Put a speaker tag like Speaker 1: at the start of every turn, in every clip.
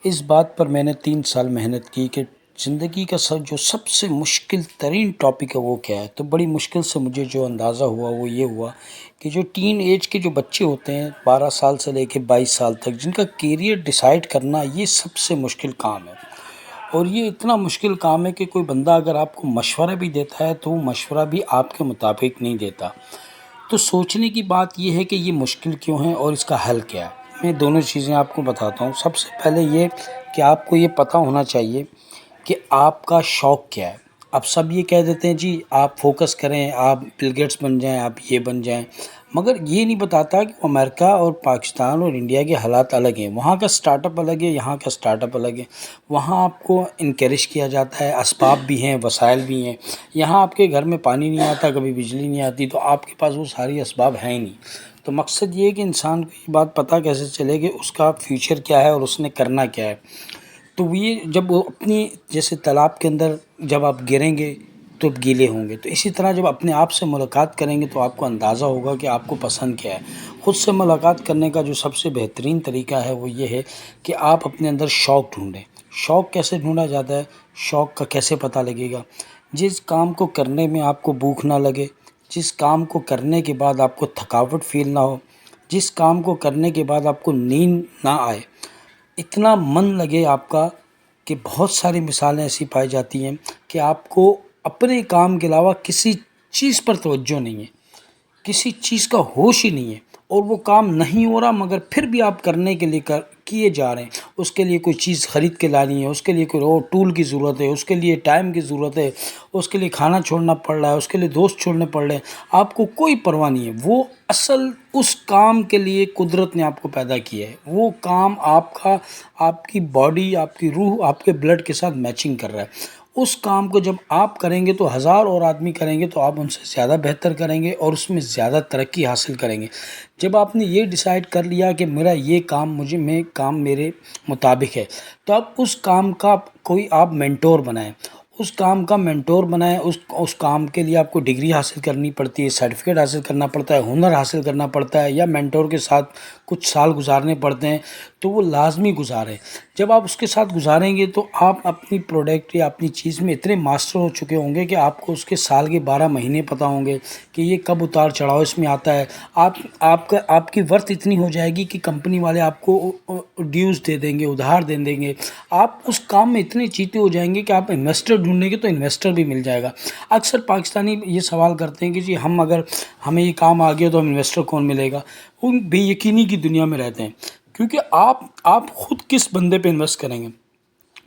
Speaker 1: اس بات پر میں نے 3 سال محنت کی کہ زندگی کا جو سب سے مشکل ترین ٹاپک ہے وہ کیا ہے. تو بڑی مشکل سے مجھے جو اندازہ ہوا وہ یہ ہوا کہ جو ٹین ایج کے جو بچے ہوتے ہیں 12 سال سے لے کے 22 سال تک، جن کا کیریئر ڈیسائیڈ کرنا، یہ سب سے مشکل کام ہے. اور یہ اتنا مشکل کام ہے کہ کوئی بندہ اگر آپ کو مشورہ بھی دیتا ہے تو وہ مشورہ بھی آپ کے مطابق نہیں دیتا. تو سوچنے کی بات یہ ہے کہ یہ مشکل کیوں ہے اور اس کا حل کیا ہے. میں دونوں چیزیں آپ کو بتاتا ہوں. سب سے پہلے یہ کہ آپ کو یہ پتہ ہونا چاہیے کہ آپ کا شوق کیا ہے. اب سب یہ کہہ دیتے ہیں جی آپ فوکس کریں، آپ بل گیٹس بن جائیں، آپ یہ بن جائیں، مگر یہ نہیں بتاتا کہ امریکہ اور پاکستان اور انڈیا کے حالات الگ ہیں. وہاں کا سٹارٹ اپ الگ ہے، یہاں کا سٹارٹ اپ الگ ہے. وہاں آپ کو انکریج کیا جاتا ہے، اسباب بھی ہیں، وسائل بھی ہیں. یہاں آپ کے گھر میں پانی نہیں آتا، کبھی بجلی نہیں آتی، تو آپ کے پاس وہ ساری اسباب ہیں ہی نہیں. تو مقصد یہ ہے کہ انسان کو یہ بات پتہ کیسے چلے کہ اس کا فیوچر کیا ہے اور اس نے کرنا کیا ہے. تو یہ جب وہ اپنی جیسے تالاب کے اندر جب آپ گریں گے تو گیلے ہوں گے، تو اسی طرح جب اپنے آپ سے ملاقات کریں گے تو آپ کو اندازہ ہوگا کہ آپ کو پسند کیا ہے. خود سے ملاقات کرنے کا جو سب سے بہترین طریقہ ہے وہ یہ ہے کہ آپ اپنے اندر شوق ڈھونڈیں. شوق کیسے ڈھونڈا جاتا ہے؟ شوق کا کیسے پتہ لگے گا؟ جس کام کو کرنے میں آپ کو بھوک نہ لگے، جس کام کو کرنے کے بعد آپ کو تھکاوٹ فیل نہ ہو، جس کام کو کرنے کے بعد آپ کو نیند نہ آئے، اتنا من لگے آپ کا. کہ بہت ساری مثالیں ایسی پائی جاتی ہیں کہ آپ کو اپنے کام کے علاوہ کسی چیز پر توجہ نہیں ہے، کسی چیز کا ہوش ہی نہیں ہے، اور وہ کام نہیں ہو رہا مگر پھر بھی آپ کرنے کے لیے کیے جا رہے ہیں. اس کے لیے کوئی چیز خرید کے لانی ہے، اس کے لیے کوئی اور ٹول کی ضرورت ہے، اس کے لیے ٹائم کی ضرورت ہے، اس کے لیے کھانا چھوڑنا پڑ رہا ہے، اس کے لیے دوست چھوڑنے پڑ رہے ہیں. آپ کو کوئی پرواہ نہیں ہے. وہ اصل اس کام کے لیے قدرت نے آپ کو پیدا کیا ہے. وہ کام آپ کی باڈی، آپ کی روح، آپ کے بلڈ کے ساتھ میچنگ کر رہا ہے. اس کام کو جب آپ کریں گے تو 1000 اور آدمی کریں گے تو آپ ان سے زیادہ بہتر کریں گے اور اس میں زیادہ ترقی حاصل کریں گے. جب آپ نے یہ ڈیسائیڈ کر لیا کہ میرا یہ کام کام میرے مطابق ہے، تو اب اس کام کا کوئی آپ مینٹور بنائیں. اس کام کا مینٹور بنائیں. اس کام کے لیے آپ کو ڈگری حاصل کرنی پڑتی ہے، سرٹیفکیٹ حاصل کرنا پڑتا ہے، ہنر حاصل کرنا پڑتا ہے، یا مینٹور کے ساتھ کچھ سال گزارنے پڑتے ہیں. تو وہ لازمی گزاریں. جب آپ اس کے ساتھ گزاریں گے تو آپ اپنی پروڈکٹ یا اپنی چیز میں اتنے ماسٹر ہو چکے ہوں گے کہ آپ کو اس کے سال کے 12 مہینے پتہ ہوں گے کہ یہ کب اتار چڑھاؤ اس میں آتا ہے. آپ کی ورتھ اتنی ہو جائے گی کہ کمپنی والے آپ کو ڈیوز دے دیں گے، ادھار دے دیں گے. آپ اس کام میں اتنے چیتے ہو جائیں گے کہ آپ انویسٹر ڈھونڈیں گے تو انویسٹر بھی مل جائے گا. اکثر پاکستانی یہ سوال کرتے ہیں کہ جی اگر ہمیں یہ کام آ گیا تو ہم انویسٹر کون ملے گا. وہ بے یقینی کی دنیا میں رہتے ہیں. کیونکہ آپ خود کس بندے پہ انویسٹ کریں گے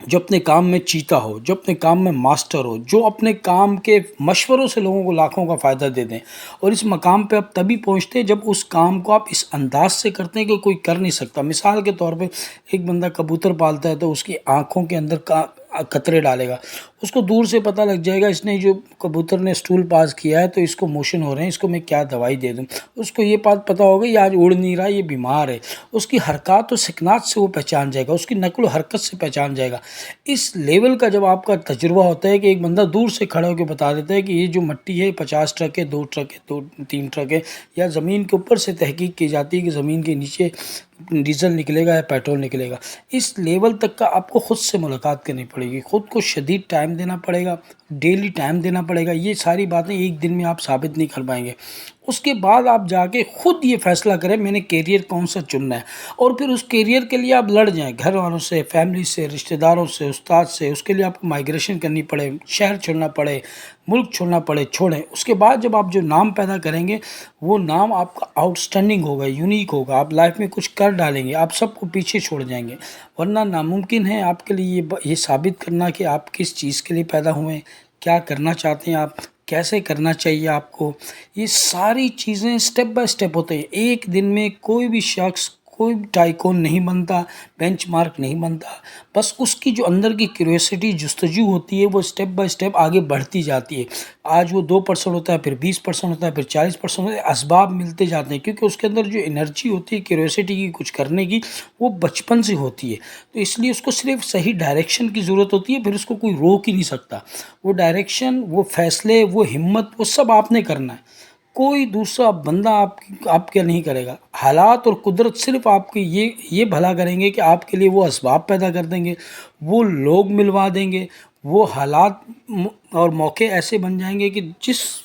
Speaker 1: جو اپنے کام میں چیتا ہو، جو اپنے کام میں ماسٹر ہو، جو اپنے کام کے مشوروں سے لوگوں کو لاکھوں کا فائدہ دے دیں. اور اس مقام پہ آپ تبھی پہنچتے ہیں جب اس کام کو آپ اس انداز سے کرتے ہیں کہ کوئی کر نہیں سکتا. مثال کے طور پہ ایک بندہ کبوتر پالتا ہے تو اس کی آنکھوں کے اندر قطرے ڈالے گا. اس کو دور سے پتہ لگ جائے گا اس نے جو کبوتر نے اسٹول پاس کیا ہے تو اس کو موشن ہو رہے ہیں، اس کو میں کیا دوائی دے دوں. اس کو یہ بات پتہ ہوگا یہ آج اڑ نہیں رہا، یہ بیمار ہے. اس کی حرکات و سکنات سے وہ پہچان جائے گا، اس کی نقل و حرکت سے پہچان جائے گا. اس لیول کا جب آپ کا تجربہ ہوتا ہے کہ ایک بندہ دور سے کھڑا ہو کے بتا دیتا ہے کہ یہ جو مٹی ہے 50 ٹرک ہے، 2 ٹرک ہے، 3 ٹرک ہے، یا زمین کے اوپر سے تحقیق کی جاتی ہے کہ زمین کے نیچے ڈیزل نکلے گا یا پیٹرول نکلے گا. اس لیول تک کا آپ کو خود سے ملاقات کرنی پڑے گی، خود کو شدید ٹائم دینا پڑے گا، ڈیلی ٹائم دینا پڑے گا. یہ ساری باتیں ایک دن میں آپ ثابت نہیں کر پائیں گے. اس کے بعد آپ جا کے خود یہ فیصلہ کریں میں نے کیریئر کون سا چننا ہے، اور پھر اس کیریئر کے لیے آپ لڑ جائیں، گھر والوں سے، فیملی سے، رشتہ داروں سے، استاد سے. اس کے لیے آپ کو مائگریشن کرنی پڑے، شہر چھوڑنا پڑے، ملک چھوڑنا پڑے، چھوڑیں. اس کے بعد جب آپ جو نام پیدا کریں گے وہ نام آپ کا آؤٹ اسٹینڈنگ ہوگا، یونیک ہوگا. آپ لائف میں کچھ کر ڈالیں گے، آپ سب کو پیچھے چھوڑ جائیں گے. ورنہ ناممکن ہے آپ کے لیے یہ ثابت کرنا کہ آپ کس چیز کے لیے پیدا ہوئے ہیں، کیا کرنا چاہتے ہیں آپ، کیسے کرنا چاہیے آپ کو. یہ ساری چیزیں سٹیپ بائی سٹیپ ہوتے ہیں. ایک دن میں کوئی بھی شخص کوئی ٹائکون نہیں بنتا، بینچ مارک نہیں بنتا. بس اس کی جو اندر کی کیوریوسٹی جستجو ہوتی ہے وہ سٹیپ بائی سٹیپ آگے بڑھتی جاتی ہے. آج وہ 2% ہوتا ہے، پھر 20% ہوتا ہے، پھر 40% ہوتا ہے. اسباب ملتے جاتے ہیں کیونکہ اس کے اندر جو انرجی ہوتی ہے کیوریوسٹی کی کچھ کرنے کی وہ بچپن سے ہوتی ہے. تو اس لیے اس کو صرف صحیح ڈائریکشن کی ضرورت ہوتی ہے، پھر اس کو کوئی روک ہی نہیں سکتا. وہ ڈائریکشن، وہ فیصلے، وہ ہمت، وہ سب آپ نے کرنا ہے. کوئی دوسرا بندہ آپ کے نہیں کرے گا. حالات اور قدرت صرف آپ کے یہ بھلا کریں گے کہ آپ کے لیے وہ اسباب پیدا کر دیں گے، وہ لوگ ملوا دیں گے، وہ حالات اور موقع ایسے بن جائیں گے کہ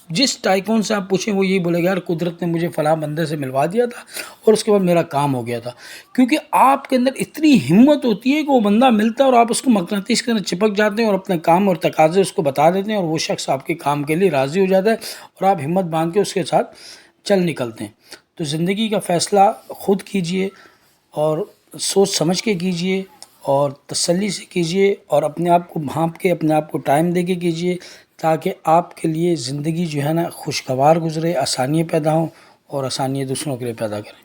Speaker 1: جس ٹائکون سے آپ پوچھیں وہ یہی بولے گا یار قدرت نے مجھے فلاں بندے سے ملوا دیا تھا اور اس کے بعد میرا کام ہو گیا تھا. کیونکہ آپ کے اندر اتنی ہمت ہوتی ہے کہ وہ بندہ ملتا ہے اور آپ اس کو مقناطیس کے اندر چپک جاتے ہیں اور اپنے کام اور تقاضے اس کو بتا دیتے ہیں اور وہ شخص آپ کے کام کے لیے راضی ہو جاتا ہے اور آپ ہمت باندھ کے اس کے ساتھ چل نکلتے ہیں. تو زندگی کا فیصلہ خود کیجئے اور سوچ سمجھ کے کیجئے اور تسلی سے کیجئے اور اپنے آپ کو بھانپ کے اپنے آپ کو ٹائم دے کے کیجئے تاکہ آپ کے لیے زندگی جو ہے نا خوشگوار گزرے، آسانیاں پیدا ہوں اور آسانیاں دوسروں کے لیے پیدا کریں.